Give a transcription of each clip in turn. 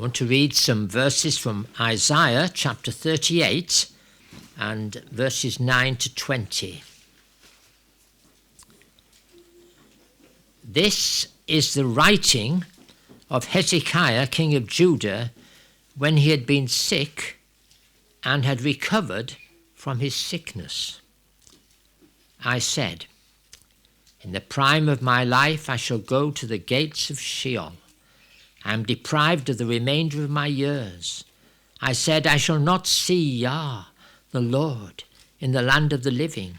I want to read some verses from Isaiah chapter 38 and verses 9 to 20. This is the writing of Hezekiah, king of Judah, when he had been sick and had recovered from his sickness. I said, in the prime of my life I shall go to the gates of Sheol. I am deprived of the remainder of my years. I said, I shall not see Yah, the Lord, in the land of the living.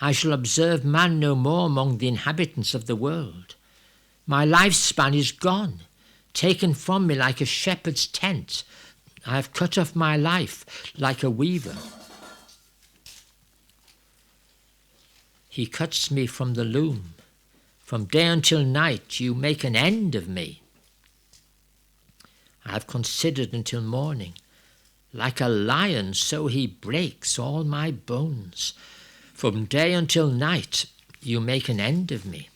I shall observe man no more among the inhabitants of the world. My lifespan is gone, taken from me like a shepherd's tent. I have cut off my life like a weaver. He cuts me from the loom. From day until night you make an end of me. I have considered until morning. Like a lion, so he breaks all my bones. From day until night you make an end of me.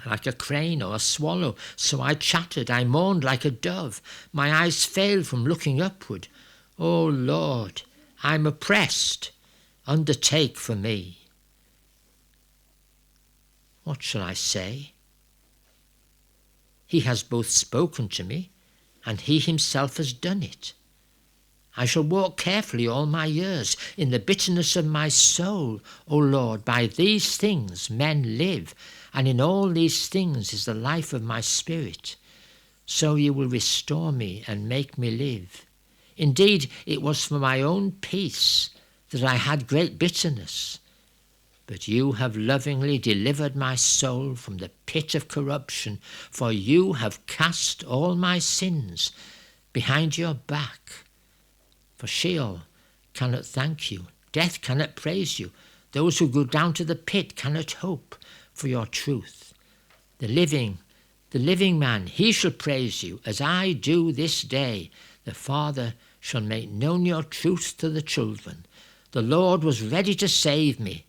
Like a crane or a swallow, so I chattered, I mourned like a dove. My eyes failed from looking upward. O Lord, I am oppressed. Undertake for me. What shall I say? He has both spoken to me, and he himself has done it. I shall walk carefully all my years in the bitterness of my soul. O Lord, by these things men live, and in all these things is the life of my spirit. So you will restore me and make me live. Indeed, it was for my own peace that I had great bitterness. But you have lovingly delivered my soul from the pit of corruption, for you have cast all my sins behind your back. For Sheol cannot thank you, death cannot praise you, those who go down to the pit cannot hope for your truth. The living man, he shall praise you, as I do this day. The Father shall make known your truth to the children. The Lord was ready to save me.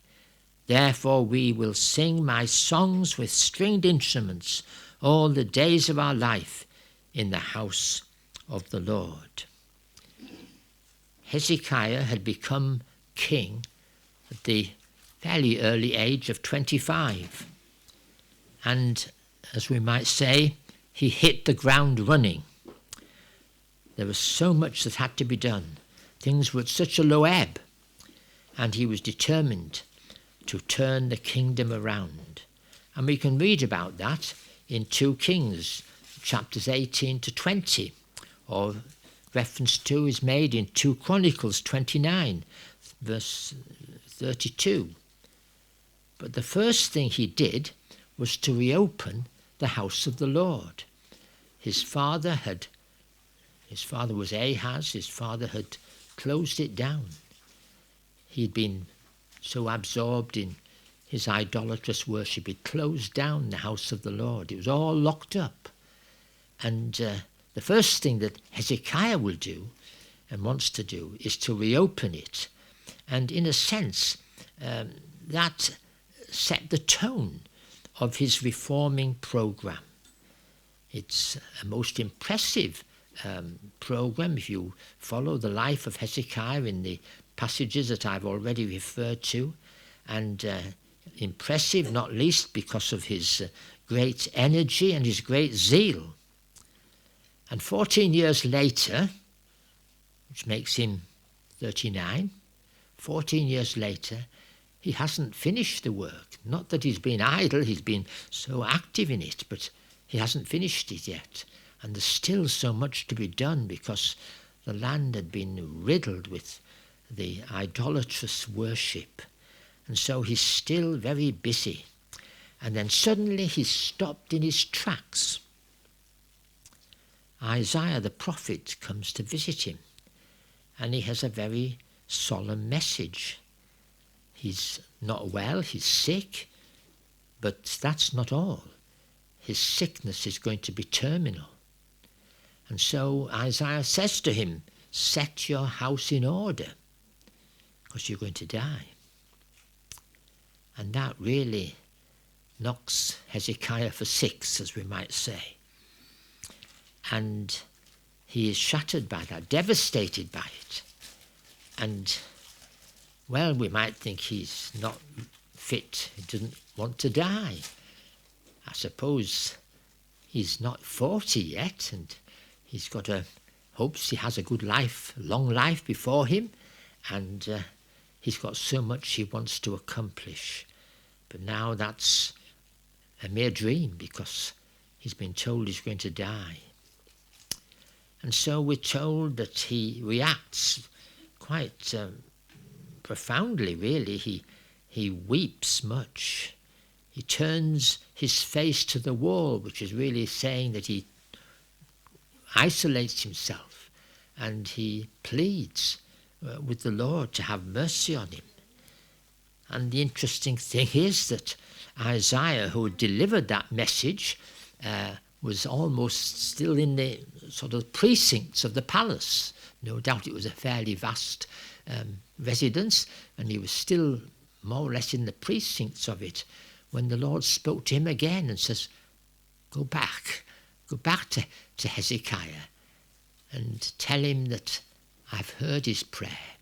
Therefore we will sing my songs with stringed instruments all the days of our life in the house of the Lord. Hezekiah had become king at the fairly early age of 25. And, as we might say, he hit the ground running. There was so much that had to be done. Things were at such a low ebb. And he was determined to turn the kingdom around. And we can read about that in 2 Kings, chapters 18 to 20, or reference to is made in 2 Chronicles 29, verse 32. But the first thing he did was to reopen the house of the Lord. His father was Ahaz, his father had closed it down. He'd been so absorbed in his idolatrous worship, he closed down the house of the Lord. It was all locked up. And the first thing that Hezekiah will do and wants to do is to reopen it. And in a sense, that set the tone of his reforming program. It's a most impressive program if you follow the life of Hezekiah in the passages that I've already referred to, and impressive not least because of his great energy and his great zeal. And 14 years later, which makes him 39, 14 years later, he hasn't finished the work. Not that he's been idle, he's been so active in it, but he hasn't finished it yet. And there's still so much to be done because the land had been riddled with the idolatrous worship. And so he's still very busy. And then suddenly he's stopped in his tracks. Isaiah the prophet comes to visit him, and he has a very solemn message. He's not well, he's sick, but that's not all. His sickness is going to be terminal. And so Isaiah says to him, set your house in order, because you're going to die. And that really knocks Hezekiah for six, as we might say. And he is shattered by that, devastated by it. And, well, we might think he's not fit, he doesn't want to die. I suppose he's not 40 yet, and he's got hopes he has a good life, long life before him, and he's got so much he wants to accomplish. But now that's a mere dream, because he's been told he's going to die. And so we're told that he reacts quite profoundly, really. He weeps much. He turns his face to the wall, which is really saying that he isolates himself, and he pleads with the Lord to have mercy on him. And the interesting thing is that Isaiah, who delivered that message, was almost still in the sort of precincts of the palace. No doubt it was a fairly vast residence, and he was still more or less in the precincts of it when the Lord spoke to him again and says, go back to Hezekiah and tell him that I've heard his prayer,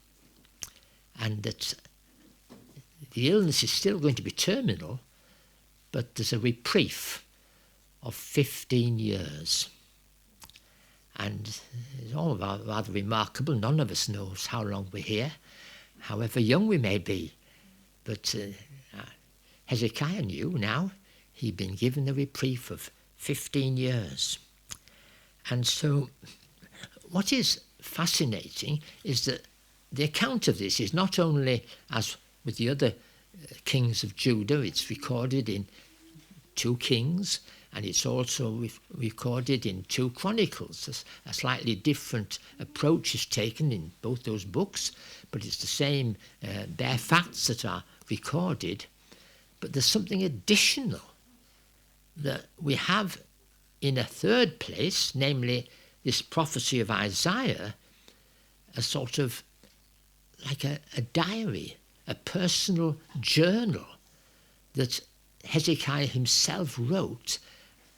and that the illness is still going to be terminal, but there's a reprieve of 15 years. And it's all rather remarkable. None of us knows how long we're here, however young we may be. But Hezekiah knew now he'd been given the reprieve of 15 years. And so what is fascinating is that the account of this is not only, as with the other kings of Judah, it's recorded in 2 Kings, and it's also recorded in 2 Chronicles. A slightly different approach is taken in both those books, but it's the same bare facts that are recorded. But there's something additional that we have in a third place, namely this prophecy of Isaiah, a sort of like a diary, a personal journal that Hezekiah himself wrote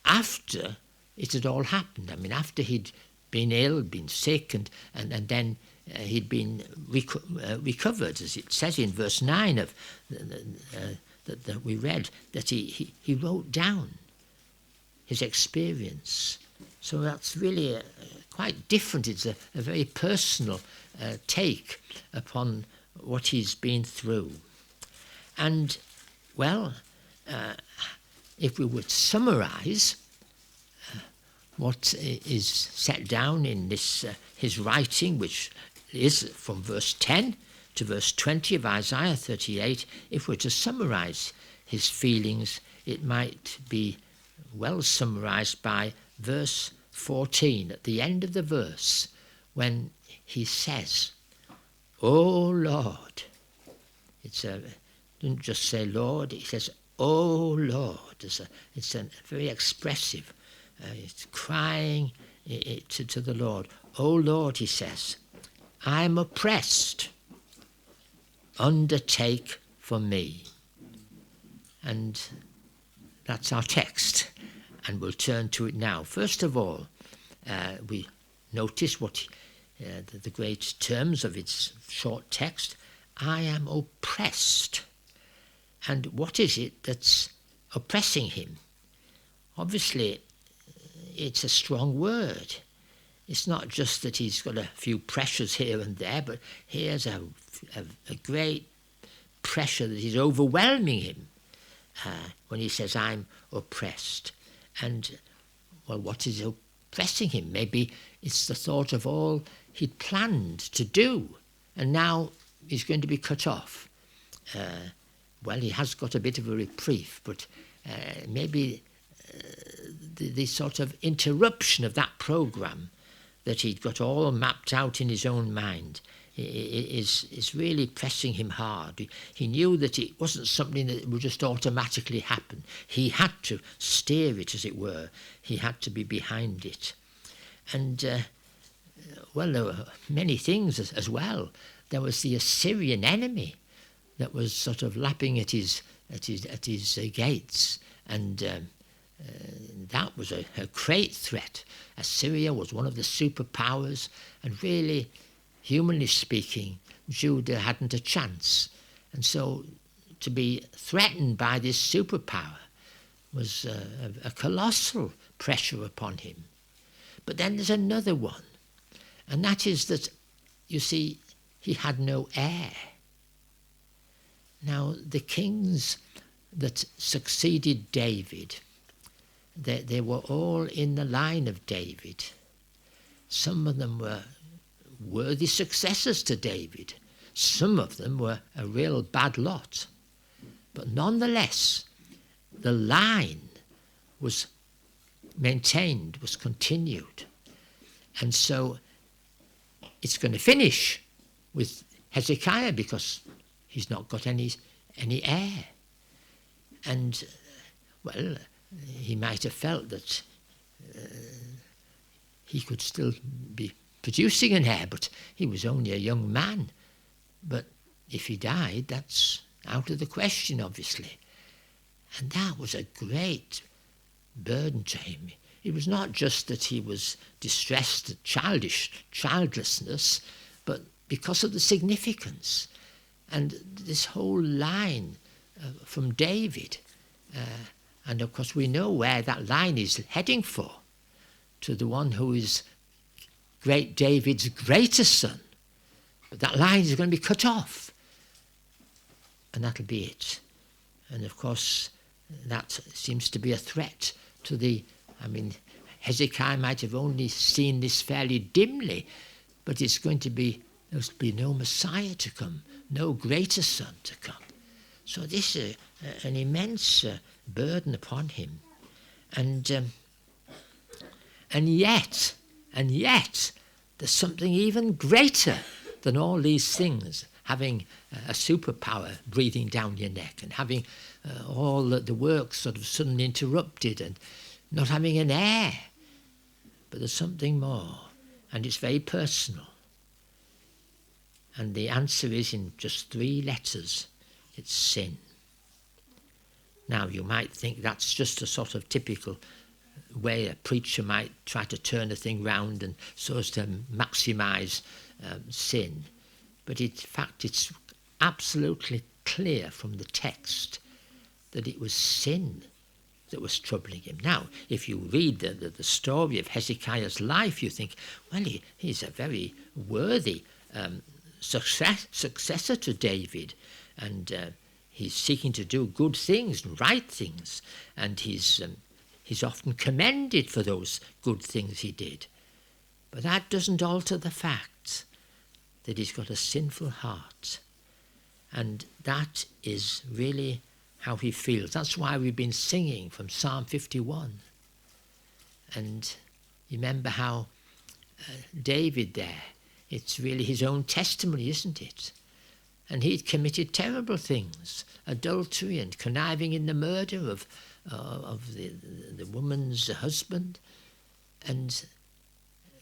after it had all happened. I mean, after he'd been ill, been sick, and then he'd been recovered, as it says in verse 9 of that we read, that he wrote down his experience. So that's really quite different. It's a very personal take upon what he's been through. And, well, if we would summarise what is set down in this his writing, which is from verse 10 to verse 20 of Isaiah 38, if we're to summarise his feelings, it might be well summarised by verse 14, at the end of the verse, when he says, "O Lord." Doesn't just say Lord, he says, "O Lord." It's a very expressive. It's crying to the Lord. "O Lord," he says, "I am oppressed. Undertake for me." And that's our text, and we'll turn to it now. First of all, we notice what the great terms of its short text. I am oppressed. And what is it that's oppressing him? Obviously, it's a strong word. It's not just that he's got a few pressures here and there, but here's a great pressure that is overwhelming him when he says, I'm oppressed. And, well, what is oppressing him? Maybe it's the thought of all he'd planned to do, and now he's going to be cut off. Well, he has got a bit of a reprieve, but maybe the sort of interruption of that programme that he'd got all mapped out in his own mind is really pressing him hard. He knew that it wasn't something that would just automatically happen. He had to steer it, as it were. He had to be behind it. And, well, there were many things as well. There was the Assyrian enemy that was sort of lapping at his gates, and that was a great threat. Assyria was one of the superpowers, and really, humanly speaking, Judah hadn't a chance. And so to be threatened by this superpower was a colossal pressure upon him. But then there's another one, and that is that, you see, he had no heir. Now, the kings that succeeded David, they were all in the line of David. Some of them were worthy successors to David. Some of them were a real bad lot. But nonetheless, the line was maintained, was continued. And so it's going to finish with Hezekiah because he's not got any heir. And, well, he might have felt that he could still be producing an heir, but he was only a young man. But if he died, that's out of the question, obviously. And that was a great burden to him. It was not just that he was distressed at childlessness, but because of the significance. And this whole line from David, and of course we know where that line is heading for, to the one who is great David's greatest son. But that line is going to be cut off, and that'll be it. And of course that seems to be a threat to Hezekiah might have only seen this fairly dimly, but it's going to be, there's be no Messiah to come, no greater son to come. So this is an immense burden upon him. And yet, there's something even greater than all these things, having a superpower breathing down your neck and having all the work sort of suddenly interrupted and not having an heir. But there's something more, and it's very personal. And the answer is in just 3 letters. It's sin. Now, you might think that's just a sort of typical way a preacher might try to turn a thing round and so as to maximise sin. But in fact, it's absolutely clear from the text that it was sin that was troubling him. Now, if you read the story of Hezekiah's life, you think, well, he's a very worthy successor to David, and he's seeking to do good things and right things, and he's often commended for those good things he did. But that doesn't alter the fact that he's got a sinful heart, and that is really how he feels. That's why we've been singing from Psalm 51. And you remember how David there, it's really his own testimony, isn't it? And he'd committed terrible things, adultery and conniving in the murder of the woman's husband. And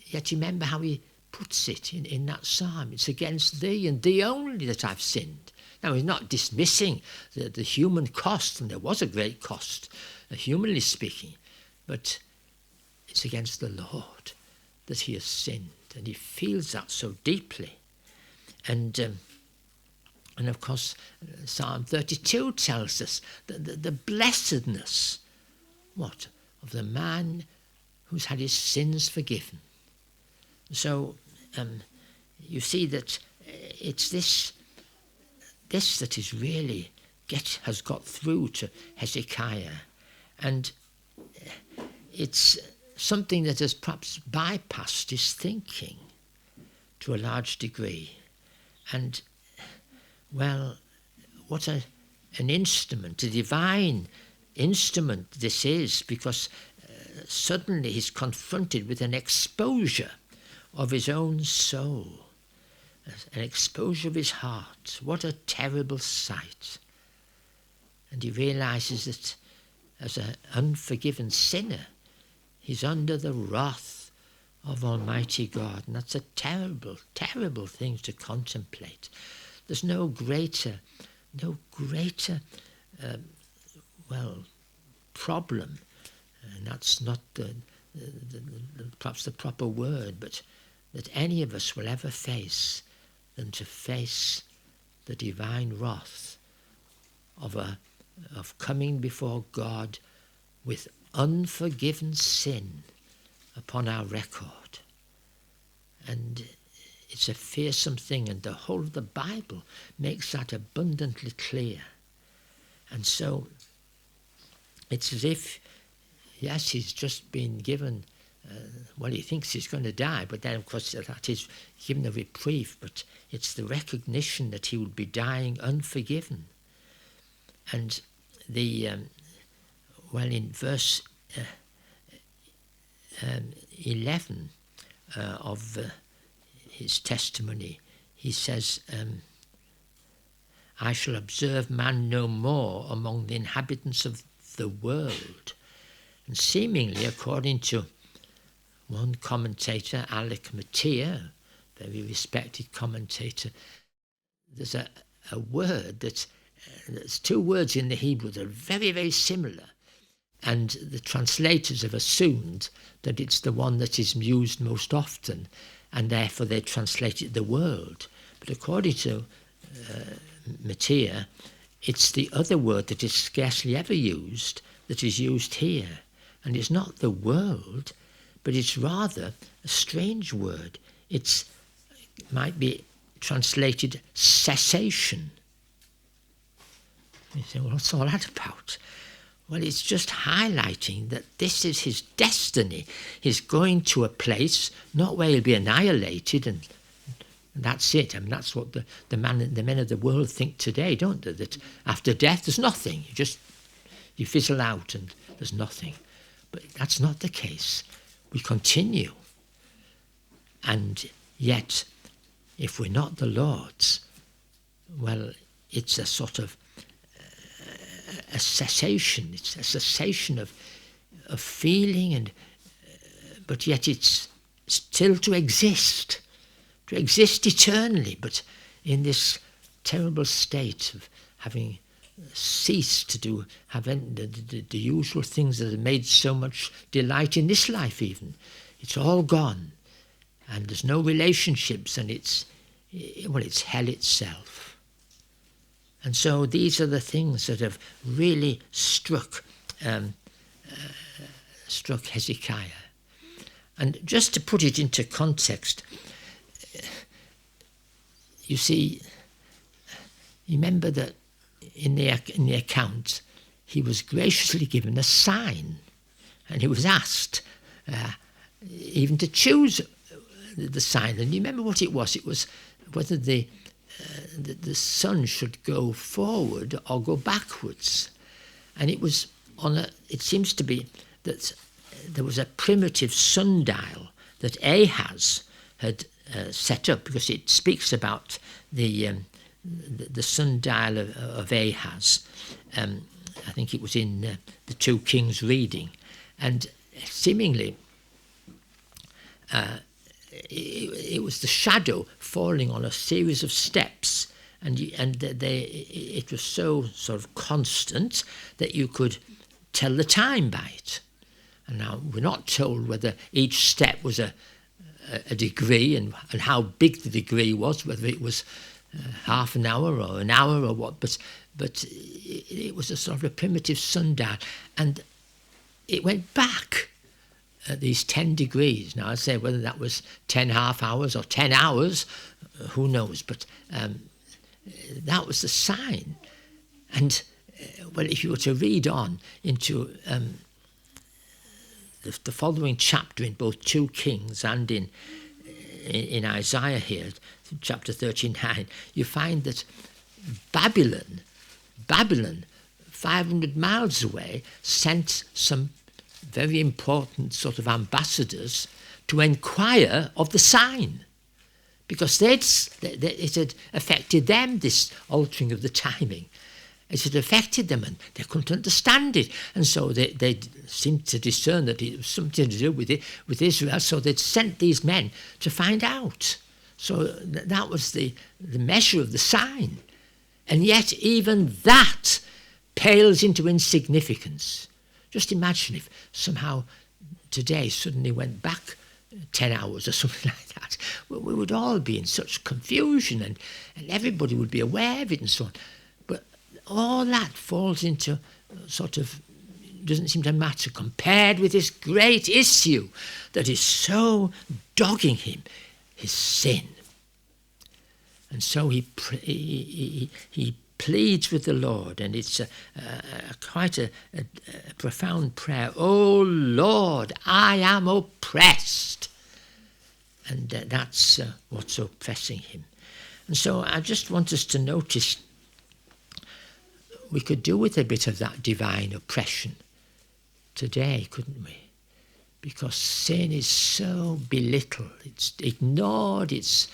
yet you remember how he puts it in that psalm. It's against thee and thee only that I've sinned. Now, he's not dismissing the human cost, and there was a great cost, humanly speaking, but it's against the Lord that he has sinned, and he feels that so deeply. And of course, Psalm 32 tells us the blessedness, of the man who's had his sins forgiven. So you see that it's this that is really has got through to Hezekiah, and it's something that has perhaps bypassed his thinking to a large degree. And, well, what an instrument, a divine instrument this is, because suddenly he's confronted with an exposure of his own soul, an exposure of his heart. What a terrible sight. And he realises that as an unforgiven sinner, he's under the wrath of Almighty God. And that's a terrible, terrible thing to contemplate. There's no greater problem and that's not perhaps the proper word, but that any of us will ever face, than to face the divine wrath of coming before God with unforgiven sin upon our record. And it's a fearsome thing, and the whole of the Bible makes that abundantly clear. And so it's as if, yes, he's just been given, he thinks he's going to die, but then of course that is given a reprieve, but it's the recognition that he would be dying unforgiven. And in verse 11 of his testimony, he says, I shall observe man no more among the inhabitants of the world. And seemingly, according to one commentator, Alec Mattia, very respected commentator, there's a word there's two words in the Hebrew that are very, very similar. And the translators have assumed that it's the one that is used most often, and therefore they translated the world. But according to Mattia, it's the other word that is scarcely ever used that is used here. And it's not the world, but it's rather a strange word. It might be translated cessation. You say, well, what's all that about? Well, it's just highlighting that this is his destiny. He's going to a place, not where he'll be annihilated, and that's it. I mean, that's what the men of the world think today, don't they? That after death, there's nothing. You fizzle out and there's nothing. But that's not the case. We continue. And yet, if we're not the Lord's, well, it's a sort of a cessation. It's a cessation of feeling, but yet it's still to exist eternally, but in this terrible state of having ceased to have the usual things that have made so much delight in this life even. It's all gone, and there's no relationships, and it's hell itself. And so these are the things that have really struck Hezekiah. And just to put it into context, you see, remember that in the account, he was graciously given a sign, and he was asked even to choose the sign. And you remember what it was? It was whether the sun should go forward or go backwards. And it was it seems to be that there was a primitive sundial that Ahaz had set up, because it speaks about the sundial of Ahaz. I think it was in the 2 Kings reading. And seemingly it was the shadow falling on a series of steps, and it was so sort of constant that you could tell the time by it. And now we're not told whether each step was a degree and how big the degree was, whether it was half an hour or an hour or what, but it was a sort of a primitive sundial, and it went back at these 10 degrees. Now I say whether that was 10 half hours or 10 hours, who knows, but that was the sign. And well, if you were to read on into the following chapter in both 2 Kings and in Isaiah here, chapter 39, you find that Babylon, 500 miles away, sent some very important sort of ambassadors to inquire of the sign, because it had affected them, this altering of the timing. It had affected them, and they couldn't understand it. And so they seemed to discern that it was something to do with Israel, so they'd sent these men to find out. So that was the measure of the sign. And yet even that pales into insignificance Just imagine if somehow today suddenly went back 10 hours or something like that. We would all be in such confusion, and everybody would be aware of it and so on. But all that falls into sort of, doesn't seem to matter compared with this great issue that is so dogging him, his sin. And so he pleads with the Lord, and it's quite a profound prayer. Oh Lord, I am oppressed. And that's what's oppressing him. And so I just want us to notice we could do with a bit of that divine oppression today, couldn't we? Because sin is so belittled, it's ignored, it's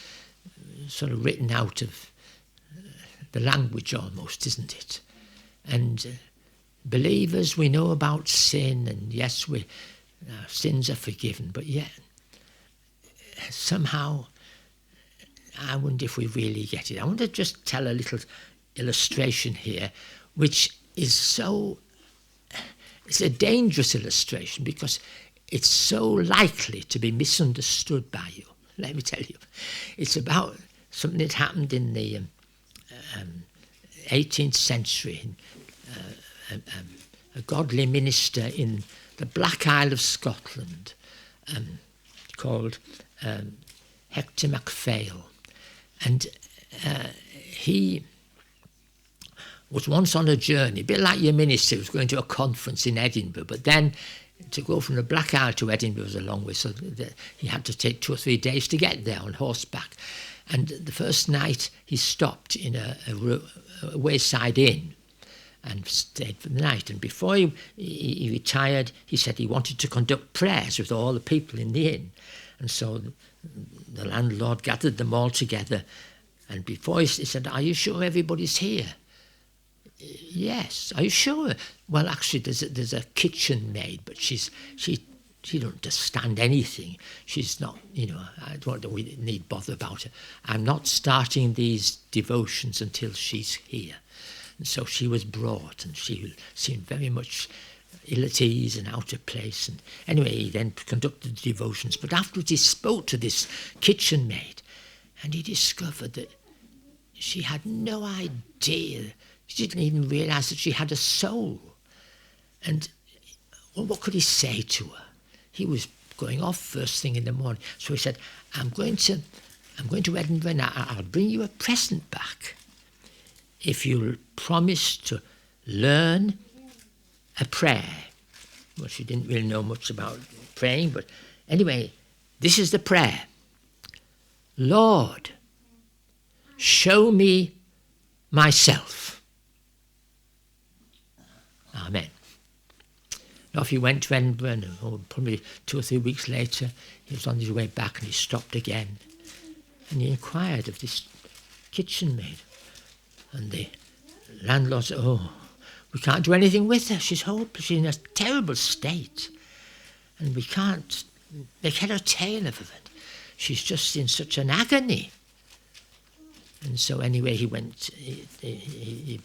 sort of written out of the language almost, isn't it? And believers, we know about sin, and yes, our sins are forgiven, but yet somehow I wonder if we really get it. I want to just tell a little illustration here, which is it's a dangerous illustration because it's so likely to be misunderstood by you. Let me tell you. It's about something that happened in the 18th century. A godly minister in the Black Isle of Scotland called Hector MacPhail. And he was once on a journey, a bit like your minister, was going to a conference in Edinburgh, but then to go from the Black Isle to Edinburgh was a long way, so he had to take 2 or 3 days to get there on horseback. And the first night he stopped in a wayside inn and stayed for the night. And before he retired, he said he wanted to conduct prayers with all the people in the inn. And so the landlord gathered them all together, and before he said, "Are you sure everybody's here?" "Yes." "Are you sure?" "Well, actually, there's a kitchen maid, but she don't understand anything. She's not, I don't know, we need bother about her. I'm not starting these devotions until she's here." And so she was brought, and she seemed very much ill at ease and out of place. And anyway, he then conducted the devotions. But afterwards he spoke to this kitchen maid, and he discovered that she had no idea. She didn't even realise that she had a soul. And well, what could he say to her? He was going off first thing in the morning. So he said, I'm going to Edinburgh and I'll bring you a present back if you'll promise to learn a prayer. Well, she didn't really know much about praying, but anyway, this is the prayer. Lord, show me myself. Amen. Now, if he went to Edinburgh, and probably 2 or 3 weeks later, he was on his way back and he stopped again. And he inquired of this kitchen maid. And the landlord said, "Oh, we can't do anything with her. She's hopeless. She's in a terrible state. And we can't make head or tail of her. She's just in such an agony." And so anyway, he went, he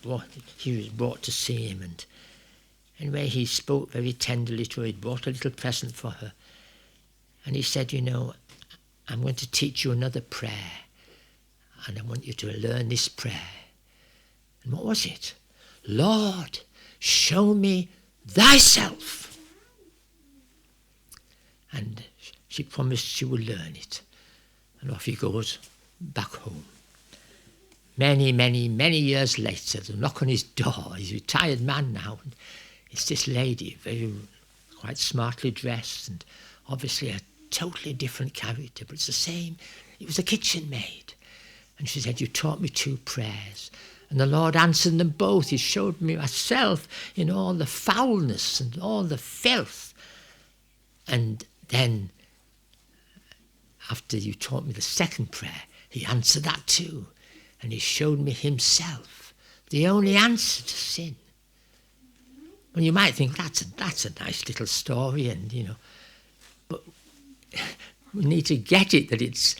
was brought to see him, and anyway, he spoke very tenderly to her. He brought a little present for her. And he said, I'm going to teach you another prayer, and I want you to learn this prayer. And what was it? Lord, show me thyself. And she promised she would learn it. And off he goes back home. Many, many, many years later, the knock on his door. He's a retired man now. And it's this lady, quite smartly dressed, and obviously a totally different character, but it's the same. It was a kitchen maid. And she said, "You taught me 2 prayers. And the Lord answered them both. He showed me myself in all the foulness and all the filth. And then, after you taught me the 2nd prayer, he answered that too. And he showed me himself, the only answer to sin." Well, you might think that's a nice little story, and but we need to get it that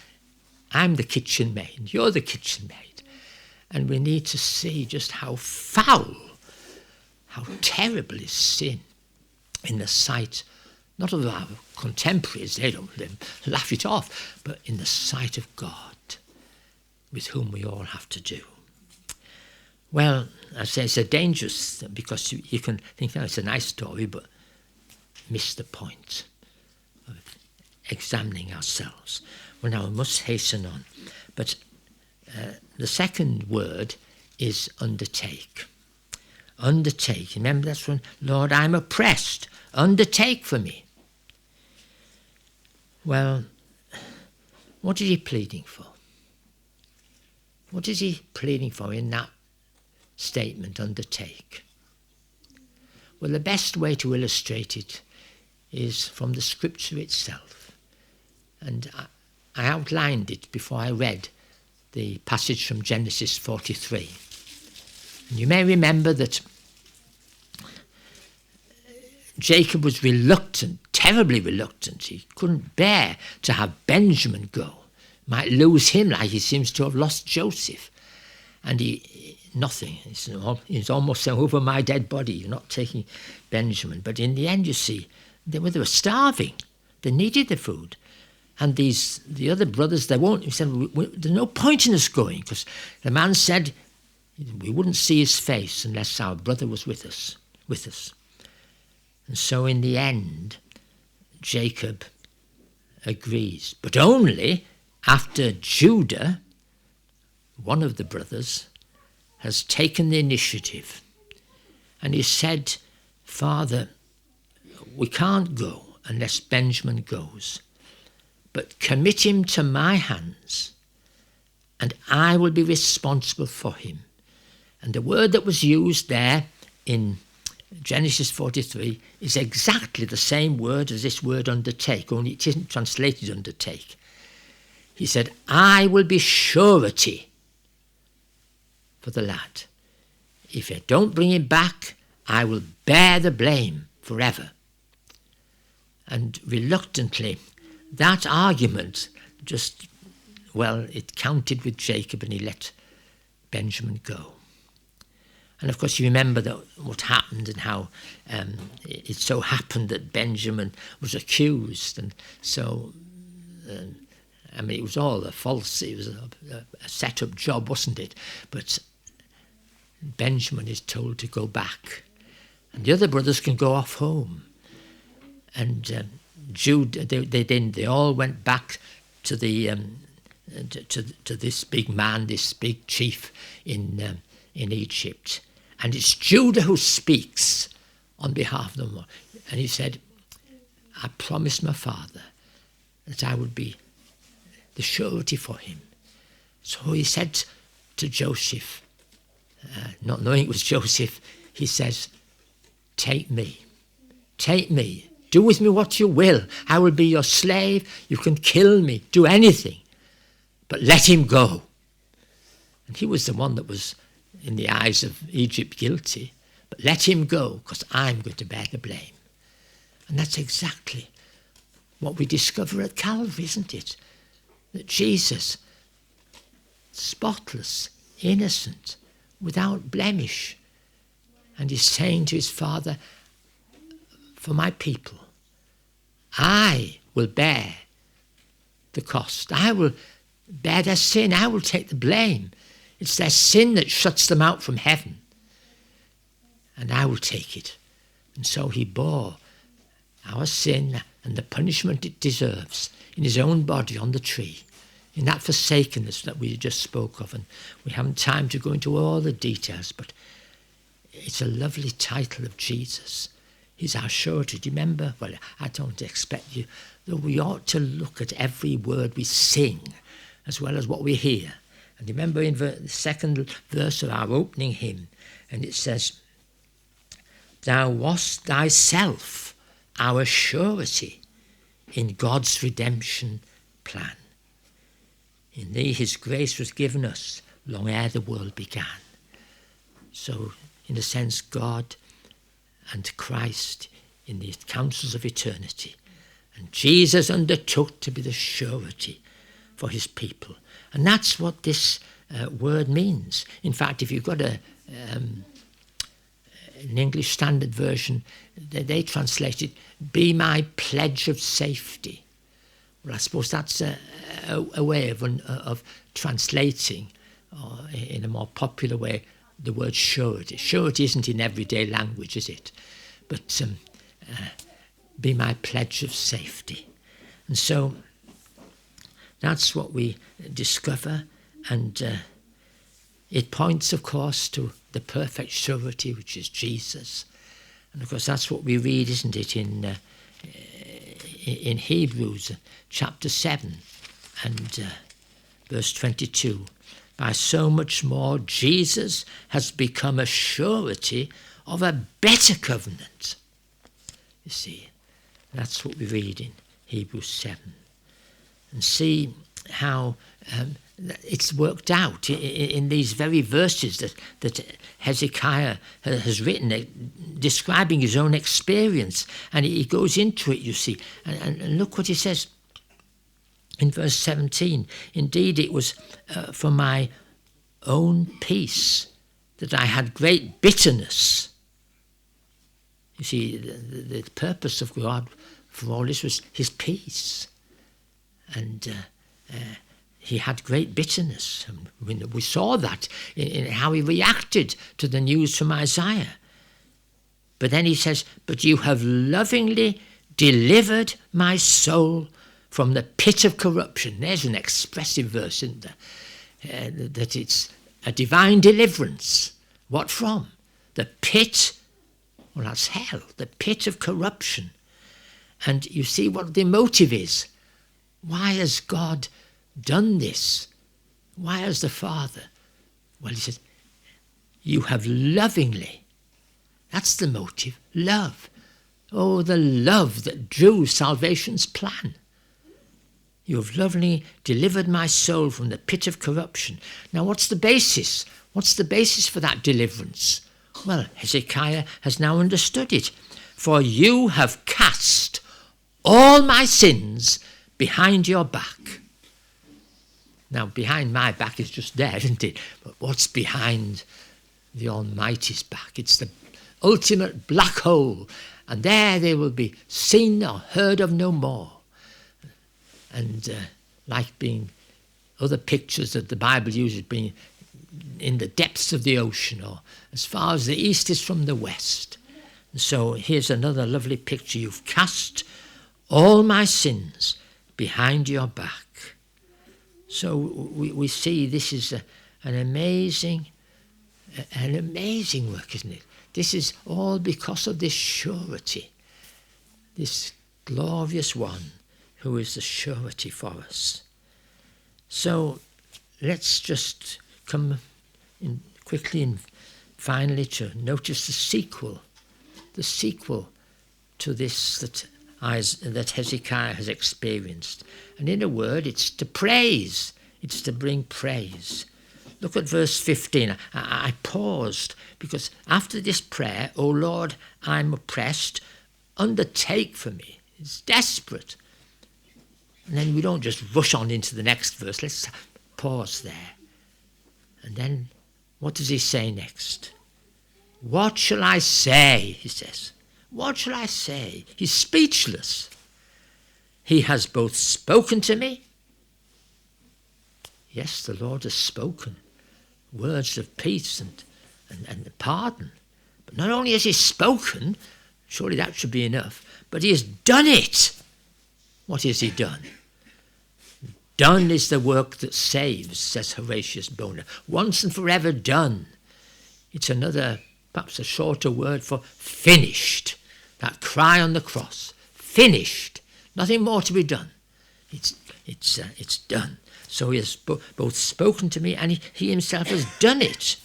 I'm the kitchen maid, you're the kitchen maid, and we need to see just how foul, how terrible is sin. in the sight, not of our contemporaries, they laugh it off, but in the sight of God, with whom we all have to do. Well, I say it's a dangerous, because you can think, it's a nice story, but miss the point of examining ourselves. Well, now we must hasten on. But the second word is undertake. Undertake. Remember, that's when, Lord, I'm oppressed. Undertake for me. Well, what is he pleading for? What is he pleading for in that statement, undertake? Well, the best way to illustrate it is from the scripture itself. And I outlined it before I read the passage from Genesis 43. And you may remember that Jacob was reluctant, terribly reluctant. He couldn't bear to have Benjamin go. Might lose him like he seems to have lost Joseph. And nothing. He's almost saying, over my dead body, you're not taking Benjamin. But in the end, you see, they were starving. They needed the food. And the other brothers, he said, there's no point in us going, because the man said we wouldn't see his face unless our brother was with us. And so in the end, Jacob agrees, but only after Judah, one of the brothers, has taken the initiative. And he said, Father, we can't go unless Benjamin goes, but commit him to my hands, and I will be responsible for him. And the word that was used there in Genesis 43 is exactly the same word as this word undertake, only it isn't translated undertake. He said, I will be surety for the lad. If you don't bring him back, I will bear the blame forever. And reluctantly, that argument it counted with Jacob, and he let Benjamin go. And of course you remember what happened, and how it so happened that Benjamin was accused, and so it was all it was a set-up job, wasn't it? But Benjamin is told to go back, and the other brothers can go off home. And Jude, they all went back to to this big man, this big chief in Egypt. And it's Judah who speaks on behalf of them. And he said, I promised my father that I would be the surety for him. So he said to Joseph, not knowing it was Joseph, he says, take me, do with me what you will. I will be your slave, you can kill me, do anything, but let him go. And he was the one that was, in the eyes of Egypt, guilty, but let him go, because I'm going to bear the blame. And that's exactly what we discover at Calvary, isn't it? That Jesus, spotless, innocent, without blemish, and he's saying to his Father, for my people, I will bear the cost. I will bear their sin. I will take the blame. It's their sin that shuts them out from heaven. And I will take it. And so he bore our sin and the punishment it deserves in his own body on the tree, in that forsakenness that we just spoke of. And we haven't time to go into all the details, but it's a lovely title of Jesus. He's our surety. Do you remember? Well, I don't expect you, though we ought to look at every word we sing as well as what we hear. And remember in the second verse of our opening hymn, and it says, Thou wast thyself our surety in God's redemption plan. In thee his grace was given us long ere the world began. So, in a sense, God and Christ in the councils of eternity. And Jesus undertook to be the surety for his people. And that's what this word means. In fact, if you've got in English Standard Version, they translate it, be my pledge of safety. Well, I suppose that's a way of translating, or in a more popular way, the word surety. Surety isn't in everyday language, is it? But be my pledge of safety. And so that's what we discover, and it points, of course, to the perfect surety, which is Jesus. And of course, that's what we read, isn't it, in Hebrews chapter 7 and verse 22. By so much more, Jesus has become a surety of a better covenant. You see, that's what we read in Hebrews 7. And see how it's worked out in these very verses that Hezekiah has written, describing his own experience. And he goes into it, you see. And look what he says in verse 17. Indeed, it was for my own peace that I had great bitterness. You see, the purpose of God for all this was his peace. And he had great bitterness. And we saw that in how he reacted to the news from Isaiah. But then he says, but you have lovingly delivered my soul from the pit of corruption. There's an expressive verse, isn't there? That it's a divine deliverance. What from? The pit, well, that's hell, the pit of corruption. And you see what the motive is. Why has God done this? Why has the Father? Well, he says, you have lovingly. That's the motive, love. Oh, the love that drew salvation's plan. You have lovingly delivered my soul from the pit of corruption. Now, what's the basis? What's the basis for that deliverance? Well, Hezekiah has now understood it. For you have cast all my sins behind your back. Now, behind my back is just there, isn't it? But what's behind the Almighty's back? It's the ultimate black hole. And there they will be seen or heard of no more. And like being other pictures that the Bible uses, being in the depths of the ocean, or as far as the east is from the west. And so here's another lovely picture. You've cast all my sins behind your back. So we see this is an amazing work, isn't it? This is all because of this surety, this glorious one who is the surety for us. So let's just come in quickly and finally to notice the sequel to this that Hezekiah has experienced. And in a word, it's to praise. It's to bring praise. Look at verse 15. I paused because after this prayer, O Lord, I'm oppressed. Undertake for me. It's desperate. And then we don't just rush on into the next verse. Let's pause there. And then what does he say next? What shall I say? He says. What shall I say? He's speechless. He has both spoken to me. Yes, the Lord has spoken words of peace and pardon. But not only has he spoken, surely that should be enough, but he has done it. What has he done? Done is the work that saves, says Horatius Bonar. Once and forever done. It's another, perhaps a shorter word for finished. That cry on the cross. Finished. Nothing more to be done. It's done. So he has both spoken to me and he himself has done it.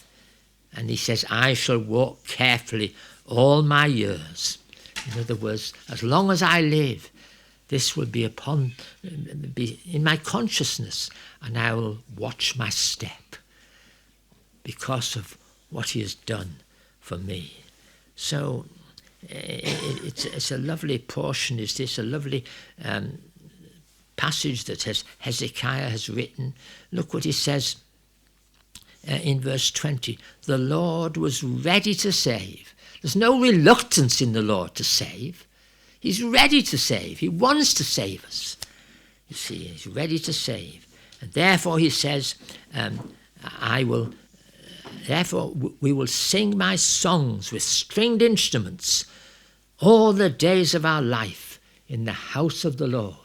And he says, I shall walk carefully all my years. In other words, as long as I live, this will be in my consciousness, and I will watch my step because of what he has done for me. So it's a lovely portion, is this, a lovely passage that Hezekiah has written. Look what he says in verse 20. The Lord was ready to save. There's no reluctance in the Lord to save. He's ready to save. He wants to save us. You see, he's ready to save. And therefore he says, therefore we will sing my songs with stringed instruments all the days of our life in the house of the Lord.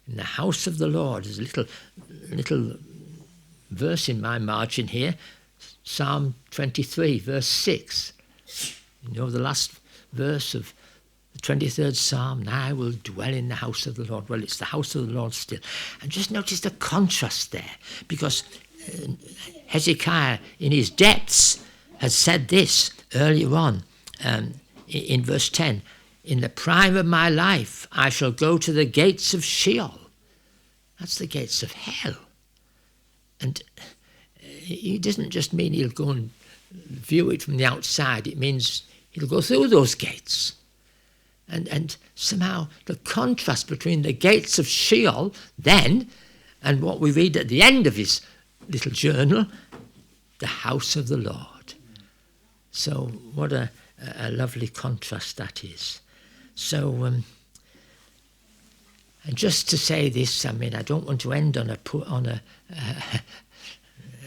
In the house of the Lord. There's a little verse in my margin here, Psalm 23, verse 6. You know the last verse of the 23rd Psalm, I will dwell in the house of the Lord. Well, it's the house of the Lord still. And just notice the contrast there, because Hezekiah, in his depths, had said this earlier on in verse 10, in the prime of my life, I shall go to the gates of Sheol. That's the gates of hell. And he doesn't just mean he'll go and view it from the outside. It means he'll go through those gates. And somehow the contrast between the gates of Sheol then and what we read at the end of his little journal, the house of the Lord. So what a lovely contrast that is. So, and just to say this, I mean, I don't want to end on a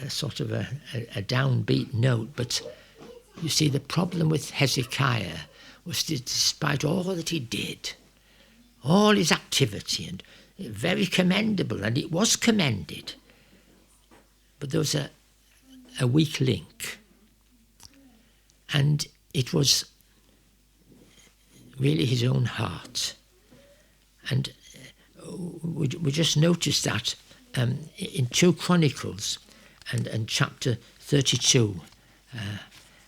sort of a downbeat note, but you see, the problem with Hezekiah was that despite all that he did, all his activity, and very commendable, and it was commended, but there was a weak link. And it was really his own heart. And we just noticed that in 2 Chronicles and chapter 32.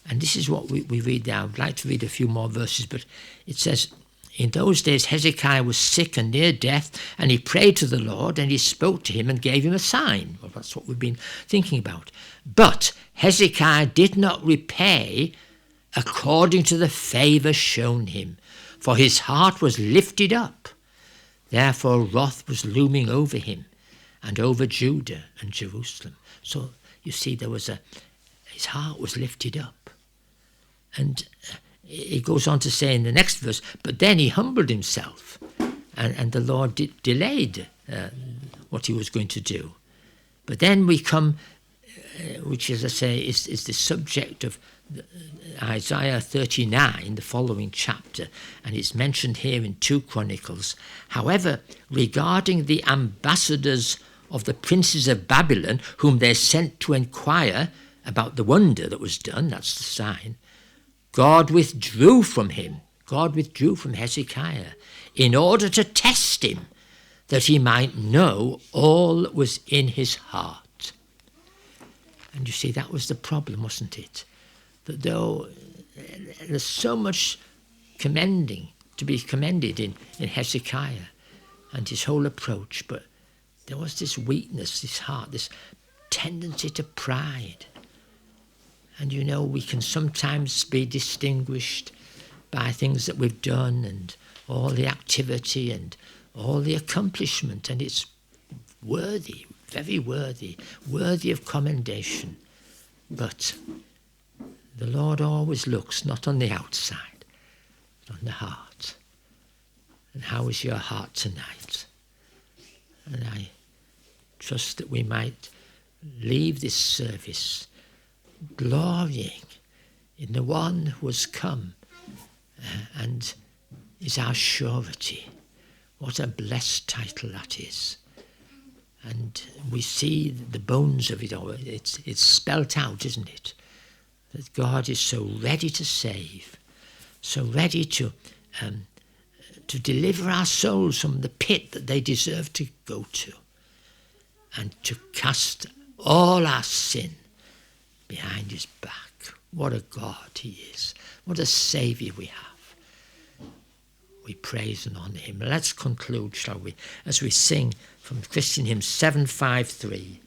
And this is what we read there. I would like to read a few more verses, but it says, in those days Hezekiah was sick and near death, and he prayed to the Lord, and he spoke to him and gave him a sign. Well, that's what we've been thinking about. But Hezekiah did not repay according to the favour shown him, for his heart was lifted up. Therefore wrath was looming over him and over Judah and Jerusalem. So you see, his heart was lifted up. And he goes on to say in the next verse, but then he humbled himself, and the Lord delayed what he was going to do. But then we come, which, as I say, is the subject of Isaiah 39, the following chapter, and it's mentioned here in 2 Chronicles. However, regarding the ambassadors of the princes of Babylon, whom they sent to inquire about the wonder that was done, that's the sign, God withdrew from Hezekiah, in order to test him, that he might know all that was in his heart. And you see, that was the problem, wasn't it? That though there's so much to be commended in Hezekiah and his whole approach, but there was this weakness, this heart, this tendency to pride. And you know, we can sometimes be distinguished by things that we've done and all the activity and all the accomplishment, and it's worthy, very worthy of commendation. But the Lord always looks not on the outside, but on the heart. And how is your heart tonight? And I trust that we might leave this service glorying in the one who has come and is our surety. What a blessed title that is. And we see the bones of it all. It's spelt out, isn't it? That God is so ready to save, so ready to deliver our souls from the pit that they deserve to go to, and to cast all our sin behind his back. What a God he is. What a Saviour we have. We praise and honour him. Let's conclude, shall we, as we sing from Christian hymn 753.